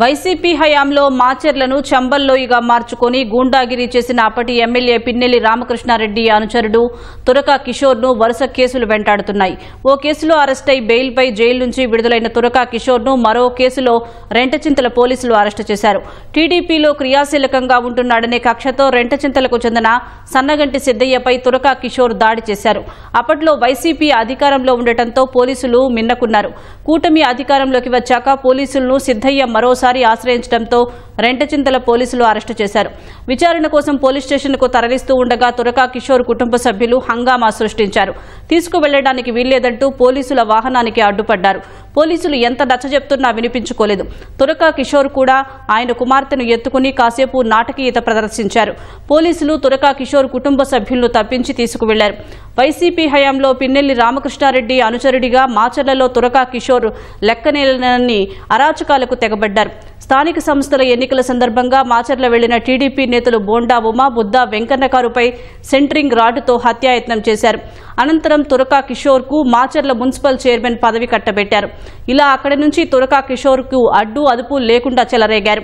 YCP హయాంలో మాచర్లను చంబల్లోయగా మార్చుకుని గూండాగిరి చేసిన అప్పటి ఎమ్మెల్యే పిన్నెల్లి రామకృష్ణారెడ్డి అనుచరుడు తురకా కిషోర్ను వరుస కేసులు వెంటాడుతున్నాయి. ఓ కేసులో అరెస్టై బెయిల్పై జైలు నుంచి విడుదలైన తురకా కిషోర్ను మరో కేసులో రెంటచింతల పోలీసులు అరెస్టు చేశారు. టీడీపీలో క్రియాశీలకంగా ఉంటున్నాడనే కక్షతో రెంటచింతలకు చెందిన సన్నగంటి సిద్దయ్యపై తురకా కిషోర్ దాడి చేశారు. అప్పట్లో వైసీపీ అధికారంలో ఉండటంతో పోలీసులు మిన్నకున్నారు. కూటమి అధికారంలోకి వచ్చాక పోలీసులను సిద్దయ్య మరోసారి ఆశ్రయించడంతో రెంటచింతల పోలీసులు అరెస్టు చేశారు. విచారణ కోసం పోలీస్ స్టేషన్కు తరలిస్తూ ఉండగా తురకా కిషోర్ కుటుంబ సభ్యులు హంగామా సృష్టించారు. తీసుకువెళ్లడానికి వీల్లేదంటూ పోలీసుల వాహనానికి అడ్డుపడ్డారు. పోలీసులు ఎంత నచ్చజెప్తున్నా వినిపించుకోలేదు. తురకా కిషోర్ కూడా ఆయన కుమార్తెను ఎత్తుకుని కాసేపు నాటకీయత ప్రదర్శించారు. పోలీసులు తురకా కిషోర్ కుటుంబ సభ్యులను తప్పించి తీసుకువెళ్లారు. వైసీపీ హయాంలో పిన్నెల్లి రామకృష్ణారెడ్డి అనుచరుడిగా మాచర్లలో తురకా కిషోర్ లెక్కనేలని అరాచకాలకు తెగబడ్డారు. స్థానిక సంస్థల ఎన్నికల సందర్భంగా మాచర్ల వెళ్లిన టీడీపీ నేతలు బోండా ఉమా, బుద్దా వెంకన్న కారుపై సెంట్రింగ్ రాడ్డుతో హత్యాయత్నం చేశారు. అనంతరం తురకా కిషోర్కు మాచర్ల మున్సిపల్ చైర్మన్ పదవి కట్టబెట్టారు. ఇలా అక్కడి నుంచి తురకా కిషోర్కు అడ్డు అదుపు లేకుండా చెలరేగారు.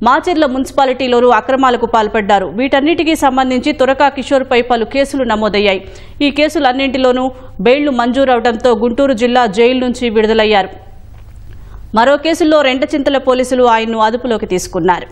మాచర్ల మున్సిపాలిటీలోనూ అక్రమాలకు పాల్పడ్డారు. వీటన్నిటికీ సంబంధించి తురకా కిషోర్పై పలు కేసులు నమోదయ్యాయి. ఈ కేసులన్నింటిలోనూ బెయిళ్లు మంజూరవడంతో గుంటూరు జిల్లా జైలు నుంచి విడుదలయ్యారు. మరో కేసుల్లో రెంటచింతల పోలీసులు ఆయన్ను అదుపులోకి తీసుకున్నారు.